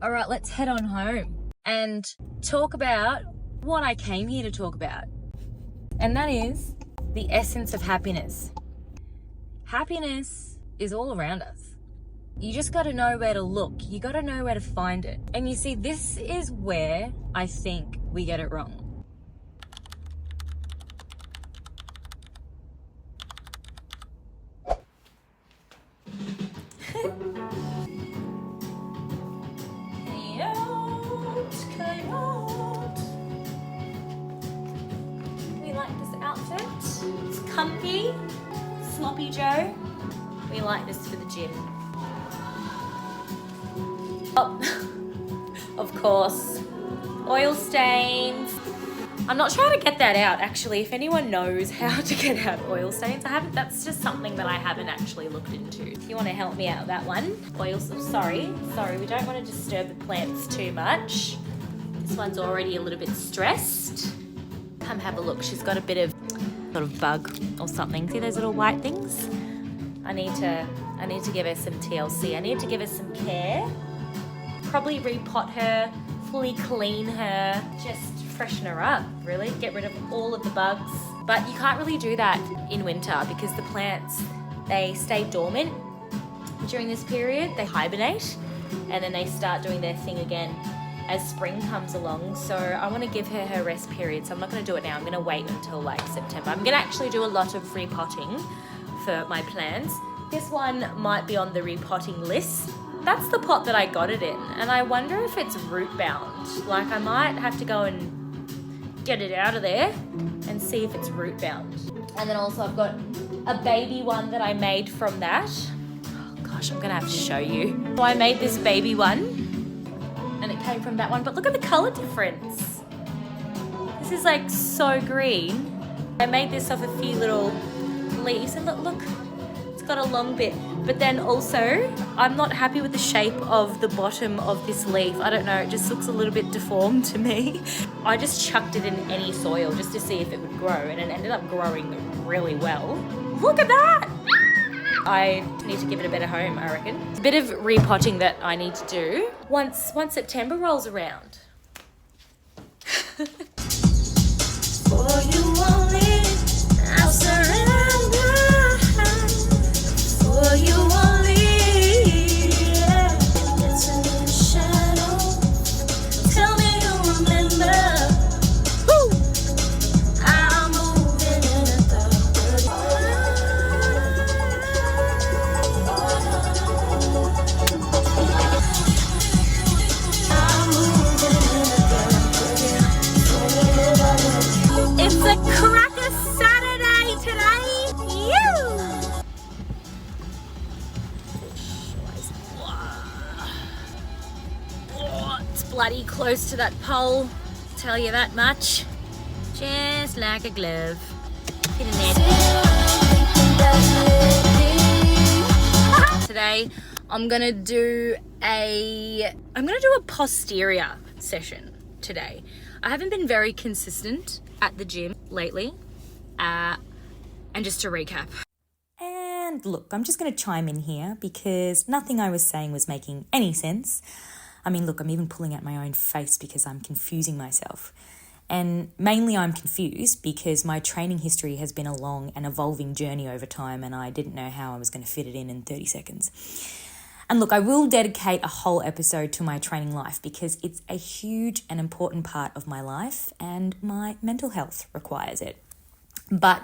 All right, let's head on home and talk about what I came here to talk about. And that is the essence of happiness. Happiness is all around us. You just got to know where to look. You got to know where to find it. And you see, this is where I think we get it wrong. We like this outfit. It's comfy, sloppy Joe. We like this for the gym. Oh, of course, oil stains. I'm not sure how to get that out, actually. If anyone knows how to get out oil stains, that's just something that I haven't actually looked into. If you want to help me out with that one. Sorry, we don't want to disturb the plants too much. This one's already a little bit stressed. Come have a look. She's got a bit of sort of bug or something. See those little white things? I need to give her some TLC. I need to give her some care. Probably repot her, fully clean her, just freshen her up, really. Get rid of all of the bugs. But you can't really do that in winter because the plants, they stay dormant during this period. They hibernate and then they start doing their thing again as spring comes along. So I want to give her her rest period. So I'm not going to do it now. I'm going to wait until like September. I'm going to actually do a lot of repotting for my plants. This one might be on the repotting list. That's the pot that I got it in, and I wonder if it's root bound. Like I might have to go and get it out of there and see if it's root bound. And then also I've got a baby one that I made from that. Oh gosh, I'm gonna have to show you. So I made this baby one and it came from that one, but look at the color difference. This is like so green. I made this off a few little leaves and look, it's got a long bit. But then also, I'm not happy with the shape of the bottom of this leaf. I don't know, it just looks a little bit deformed to me. I just chucked it in any soil just to see if it would grow, and it ended up growing really well. Look at that! I need to give it a better home, I reckon. It's a bit of repotting that I need to do once September rolls around. For you only, I'll surrender. For you only, yeah. It's in the shadow. Tell me you remember. Woo! I'm moving in the dark. I'm moving in the dark. It's a cracker Saturday today. You. Bloody close to that pole, tell you that much. Just like a glove. Get in there. Today I'm gonna do a posterior session today. I haven't been very consistent at the gym lately. And just to recap. And look, I'm just gonna chime in here because nothing I was saying was making any sense. I mean, look, I'm even pulling out my own face because I'm confusing myself. And mainly I'm confused because my training history has been a long and evolving journey over time and I didn't know how I was going to fit it in 30 seconds. And look, I will dedicate a whole episode to my training life because it's a huge and important part of my life and my mental health requires it. But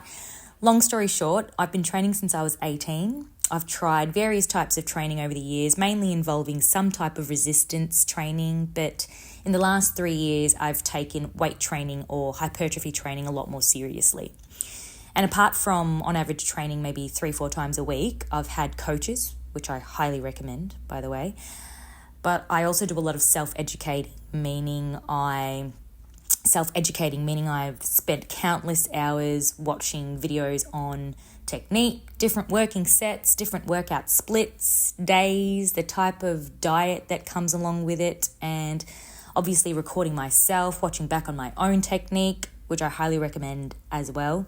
long story short, I've been training since I was 18. I've tried various types of training over the years, mainly involving some type of resistance training, but in the last 3 years, I've taken weight training or hypertrophy training a lot more seriously. And apart from, on average, training maybe 3-4 times a week, I've had coaches, which I highly recommend, by the way. But I also do a lot of self-educating, meaning I've spent countless hours watching videos on technique, different working sets, different workout splits, days, the type of diet that comes along with it, and obviously recording myself, watching back on my own technique, which I highly recommend as well.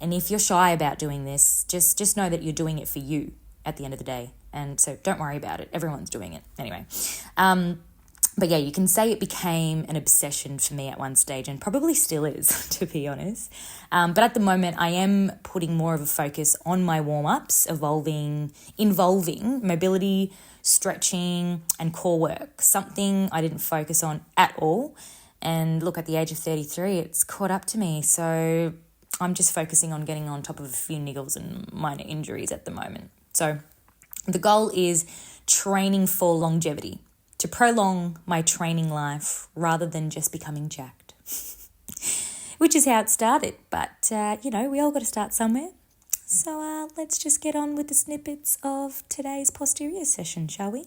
And if you're shy about doing this, just know that you're doing it for you at the end of the day. And so don't worry about it. Everyone's doing it. Anyway, But yeah, you can say it became an obsession for me at one stage and probably still is, to be honest. But at the moment, I am putting more of a focus on my warm-ups, involving mobility, stretching and core work, something I didn't focus on at all. And look, at the age of 33, it's caught up to me. So I'm just focusing on getting on top of a few niggles and minor injuries at the moment. So the goal is training for longevity, to prolong my training life rather than just becoming jacked, which is how it started. But, we all got to start somewhere. So let's just get on with the snippets of today's posterior session, shall we?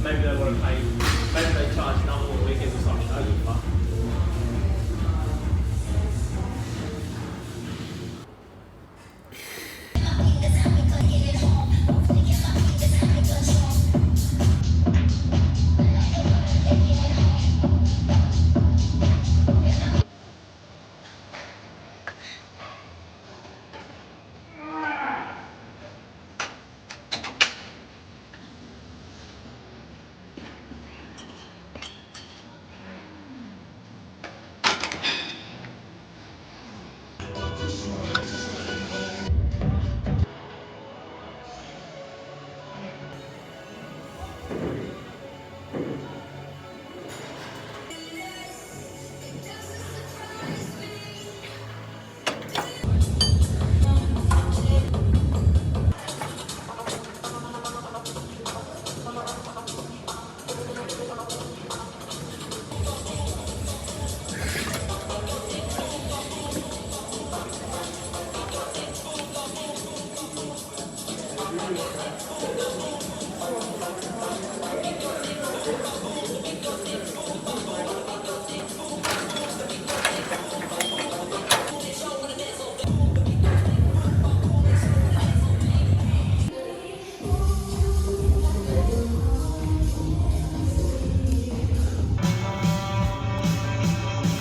Maybe they want to pay, maybe they charge double on weekends or something, don't you? But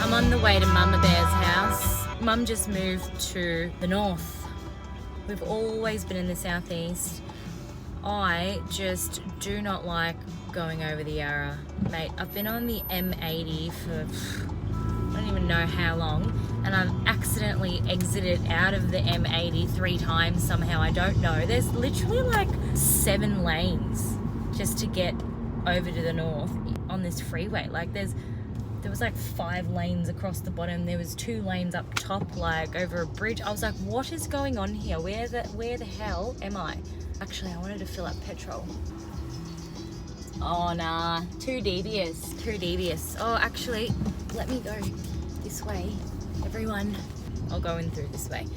I'm on the way to Mama Bear's house. Mum just moved to the north. We've always been in the southeast. I just do not like going over the Yarra. Mate, I've been on the M80 for I don't even know how long, and I've accidentally exited out of the M80 3 times somehow. I don't know. There's literally like 7 lanes just to get over to the north on this freeway. Like there was like 5 lanes across the bottom. There was 2 lanes up top, like over a bridge. I was like, what is going on here? Where the hell am I? Actually, I wanted to fill up petrol. Oh nah, too devious. Oh, actually, let me go this way. Everyone, I'll go in through this way.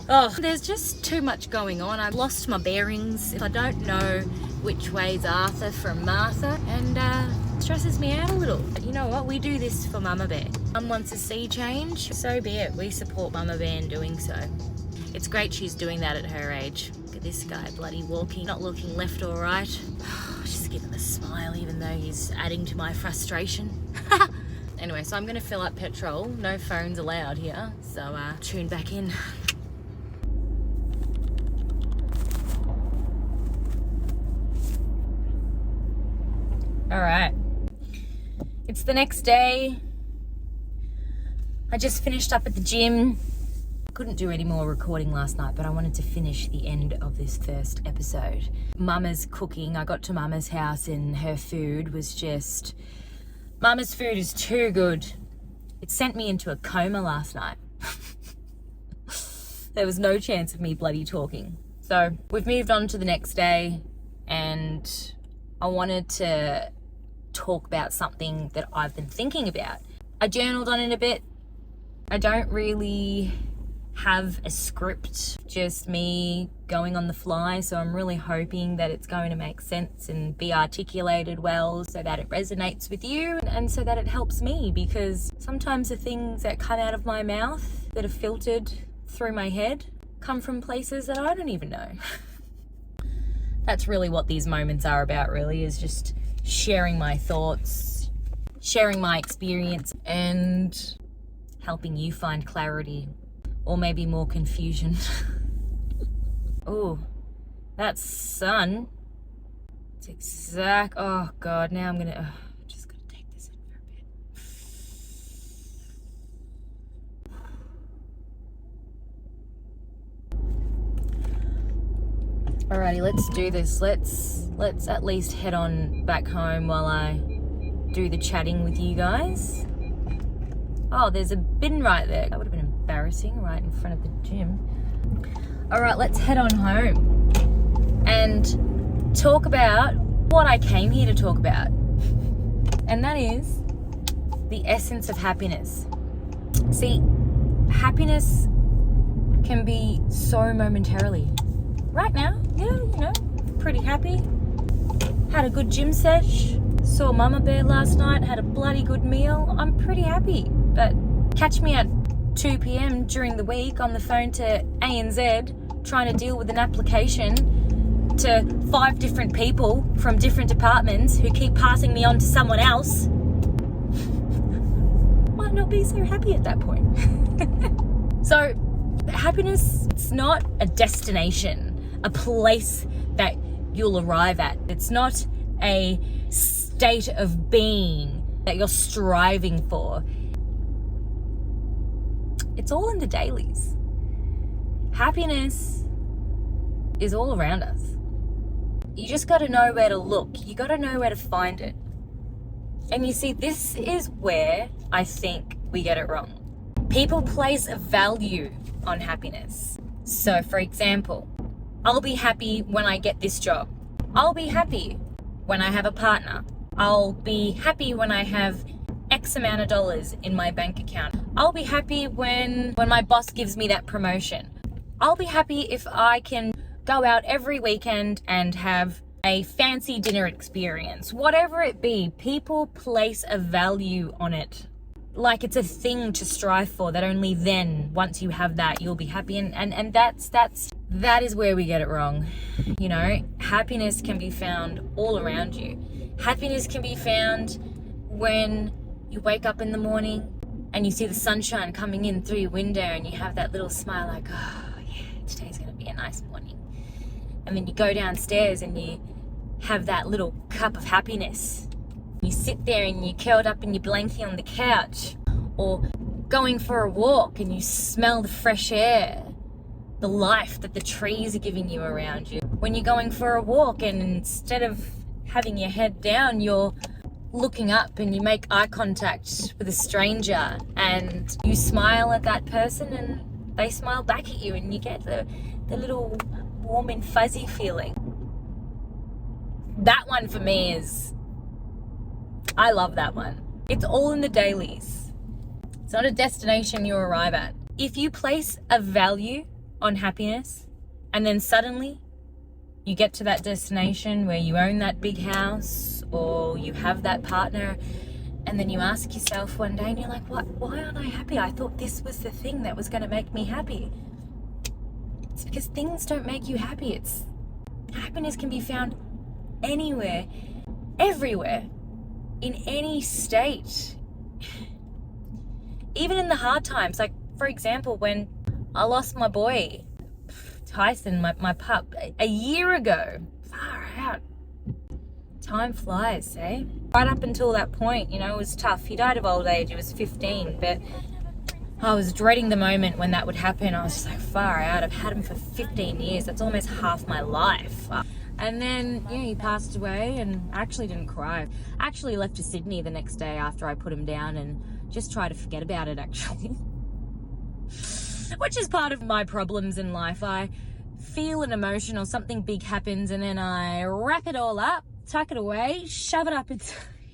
Oh, there's just too much going on. I've lost my bearings. I don't know which way's Arthur from Martha, and stresses me out a little. But you know what? We do this for Mama Bear. Mum wants a sea change, so be it. We support Mama Bear in doing so. It's great she's doing that at her age. Look at this guy bloody walking, not looking left or right. Just give him a smile even though he's adding to my frustration. Anyway, so I'm gonna fill up petrol. No phones allowed here, so tune back in. All right, it's the next day. I just finished up at the gym. Couldn't do any more recording last night, but I wanted to finish the end of this first episode. Mama's cooking. I got to Mama's house and her food was just Mama's food is too good. It sent me into a coma last night. There was no chance of me bloody talking. So we've moved on to the next day, and I wanted to talk about something that I've been thinking about. I journaled on it a bit. I don't really have a script, just me going on the fly, so I'm really hoping that it's going to make sense and be articulated well so that it resonates with you and so that it helps me, because sometimes the things that come out of my mouth that are filtered through my head come from places that I don't even know. That's really what these moments are about, really, is just sharing my thoughts, sharing my experience, and helping you find clarity, or maybe more confusion. Oh, that sun. It's oh God, now I'm gonna, just gotta take this in for a bit. Alrighty, let's do this. Let's at least head on back home while I do the chatting with you guys. Oh, there's a bin right there. That would have been embarrassing, right in front of the gym. All right, let's head on home and talk about what I came here to talk about. And that is the essence of happiness. See, happiness can be so momentarily. Right now, yeah, pretty happy. Had a good gym sesh. Saw Mama Bear last night, had a bloody good meal. I'm pretty happy. But catch me at 2 p.m. during the week on the phone to ANZ trying to deal with an application to 5 different people from different departments who keep passing me on to someone else. Might not be so happy at that point. So happiness, it's not a destination, a place that you'll arrive at. It's not a state of being that you're striving for. It's all in the dailies. Happiness is all around us. You just got to know where to look. You got to know where to find it. And you see, this is where I think we get it wrong. People place a value on happiness. So, for example, I'll be happy when I get this job. I'll be happy when I have a partner. I'll be happy when I have X amount of dollars in my bank account. I'll be happy when my boss gives me that promotion. I'll be happy if I can go out every weekend and have a fancy dinner experience. Whatever it be, people place a value on it. Like it's a thing to strive for, that only then, once you have that, you'll be happy. And that is where we get it wrong. You know, happiness can be found all around you. Happiness can be found when you wake up in the morning and you see the sunshine coming in through your window and you have that little smile like, oh yeah, today's gonna be a nice morning. And then you go downstairs and you have that little cup of happiness. You sit there and you're curled up in your blankie on the couch, or going for a walk and you smell the fresh air, the life that the trees are giving you around you. When you're going for a walk and instead of having your head down, you're looking up and you make eye contact with a stranger and you smile at that person and they smile back at you and you get the little warm and fuzzy feeling. That one for me is, I love that one. It's all in the dailies. It's not a destination you arrive at. If you place a value on happiness and then suddenly you get to that destination where you own that big house or you have that partner, and then you ask yourself one day and you're like, why aren't I happy? I thought this was the thing that was going to make me happy. It's because things don't make you happy. Happiness can be found anywhere, everywhere, in any state. Even in the hard times. Like, for example, when I lost my boy, Tyson, my pup, a year ago. Far out. Time flies, eh? Right up until that point, you know, it was tough. He died of old age. He was 15, but I was dreading the moment when that would happen. I was just like, far out. I've had him for 15 years. That's almost half my life. And then, yeah, he passed away, and I actually didn't cry. I actually left to Sydney the next day after I put him down and just tried to forget about it, actually. Which is part of my problems in life. I feel an emotion or something big happens, and then I wrap it all up, tuck it away, shove it up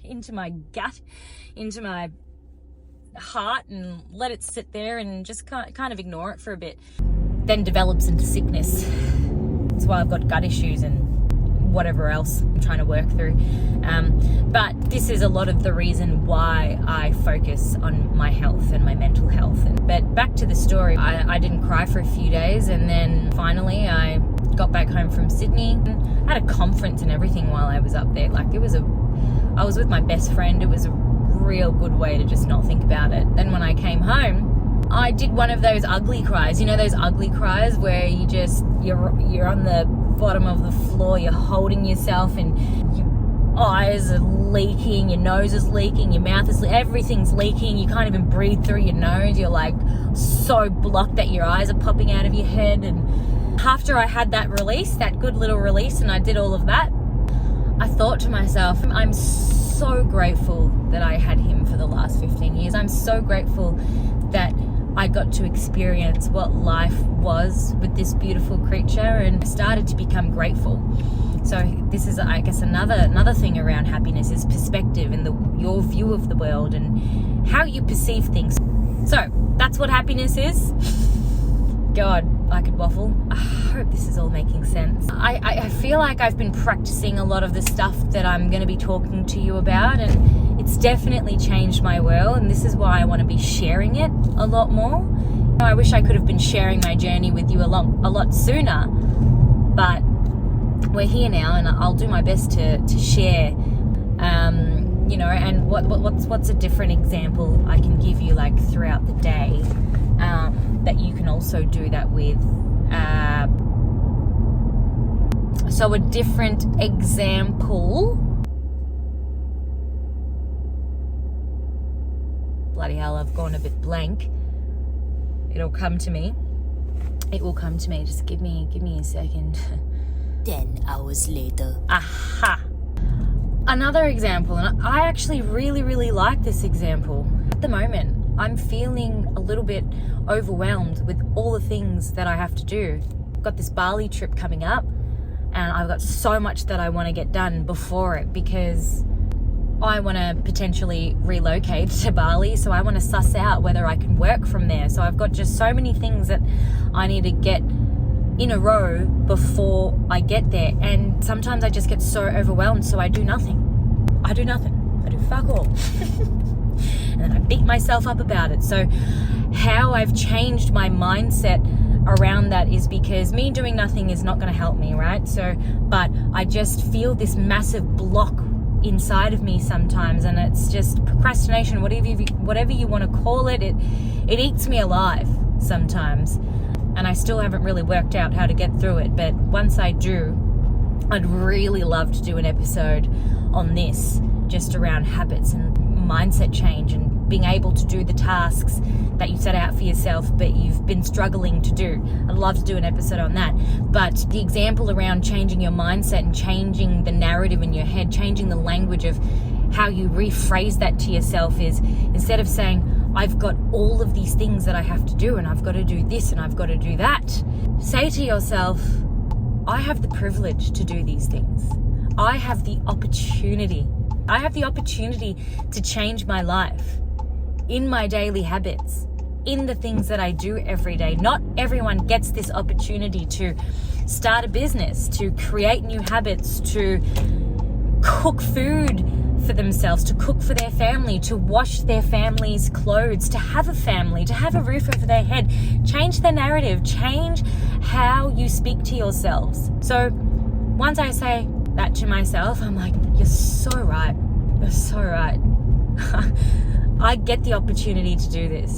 into my gut, into my heart, and let it sit there and just kind of ignore it for a bit. Then develops into sickness. That's why I've got gut issues and whatever else I'm trying to work through. But this is a lot of the reason why I focus on my health and my mental health. But back to the story, I didn't cry for a few days, and then finally I got back home from Sydney. I had a conference and everything while I was up there. Like, I was with my best friend. It was a real good way to just not think about it. Then when I came home, I did one of those ugly cries. You know those ugly cries where you're on the bottom of the floor, you're holding yourself, and your eyes are leaking, your nose is leaking, your mouth is everything's leaking. You can't even breathe through your nose. You're like so blocked that your eyes are popping out of your head. And after I had that release, that good little release, and I did all of that, I thought to myself, I'm so grateful that I had him for the last 15 years. I'm so grateful that I got to experience what life was with this beautiful creature, and I started to become grateful. So this is, I guess, another thing around happiness is perspective and your view of the world and how you perceive things. So that's what happiness is. God, I could waffle. I hope this is all making sense. I feel like I've been practicing a lot of the stuff that I'm going to be talking to you about, and it's definitely changed my world, and this is why I want to be sharing it a lot more. I wish I could have been sharing my journey with you a lot sooner, but we're here now, and I'll do my best to share. And what's a different example I can give you, like, throughout the day, that you can also do that with. So a different example. Bloody hell, I've gone a bit blank. It'll come to me. It will come to me. Just give me a second. 10 hours later. Aha! Another example, and I actually really, really like this example. At the moment, I'm feeling a little bit overwhelmed with all the things that I have to do. I've got this Bali trip coming up, and I've got so much that I want to get done before it, because I want to potentially relocate to Bali, so I want to suss out whether I can work from there. So I've got just so many things that I need to get in a row before I get there, and sometimes I just get so overwhelmed, so I do nothing. I do fuck all. And then I beat myself up about it. So how I've changed my mindset around that is because me doing nothing is not going to help me, right? But I just feel this massive block inside of me sometimes, and it's just procrastination, whatever you want to call it. It eats me alive sometimes, and I still haven't really worked out how to get through it. But once I do, I'd really love to do an episode on this, just around habits and mindset change and being able to do the tasks that you set out for yourself but you've been struggling to do. I'd love to do an episode on that. But the example around changing your mindset and changing the narrative in your head, changing the language of how you rephrase that to yourself is, instead of saying, I've got all of these things that I have to do and I've got to do this and I've got to do that, say to yourself, I have the privilege to do these things. I have the opportunity to change my life in my daily habits, in the things that I do every day. Not everyone gets this opportunity to start a business, to create new habits, to cook food for themselves, to cook for their family, to wash their family's clothes, to have a family, to have a roof over their head. Change the narrative, change how you speak to yourselves. So once I say that to myself, I'm like, you're so right. You're so right. I get the opportunity to do this.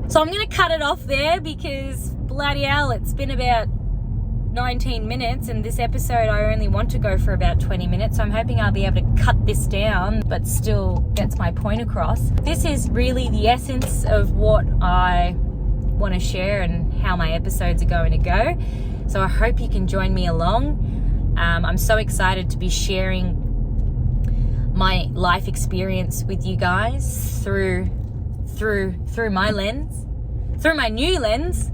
So I'm going to cut it off there because bloody hell, it's been about 19 minutes and this episode I only want to go for about 20 minutes. So I'm hoping I'll be able to cut this down but still gets my point across. This is really the essence of what I want to share and how my episodes are going to go. So I hope you can join me along. I'm so excited to be sharing my life experience with you guys through my lens, through my new lens.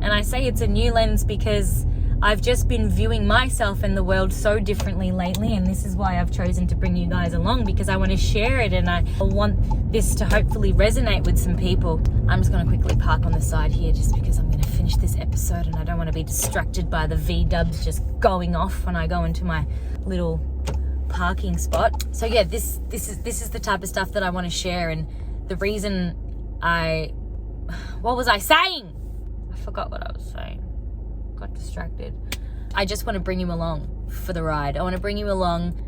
And I say it's a new lens because I've just been viewing myself and the world so differently lately, and this is why I've chosen to bring you guys along, because I want to share it and I want this to hopefully resonate with some people. I'm just going to quickly park on the side here just because I'm going to finish this episode and I don't want to be distracted by the V-dubs just going off when I go into my little parking spot. So yeah, this is the type of stuff that I want to share, and the reason what was I saying? I forgot what I was saying. Got distracted. I just want to bring you along for the ride. I want to bring you along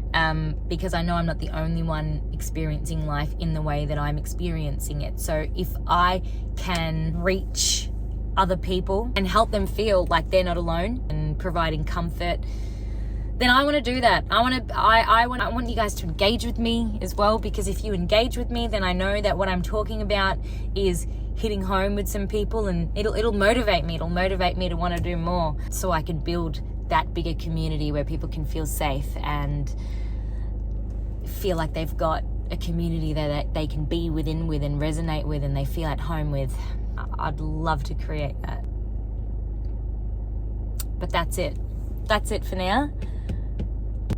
because I know I'm not the only one experiencing life in the way that I'm experiencing it. So if I can reach other people and help them feel like they're not alone and providing comfort, then I want to do that. I want you guys to engage with me as well, because if you engage with me, then I know that what I'm talking about is hitting home with some people, and it'll motivate me. It'll motivate me to want to do more, so I can build that bigger community where people can feel safe and feel like they've got a community that they can be within with and resonate with and they feel at home with. I'd love to create that. But that's it. That's it for now.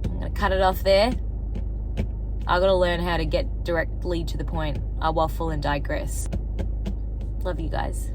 I'm going to cut it off there. I've got to learn how to get directly to the point. I waffle and digress. Love you guys.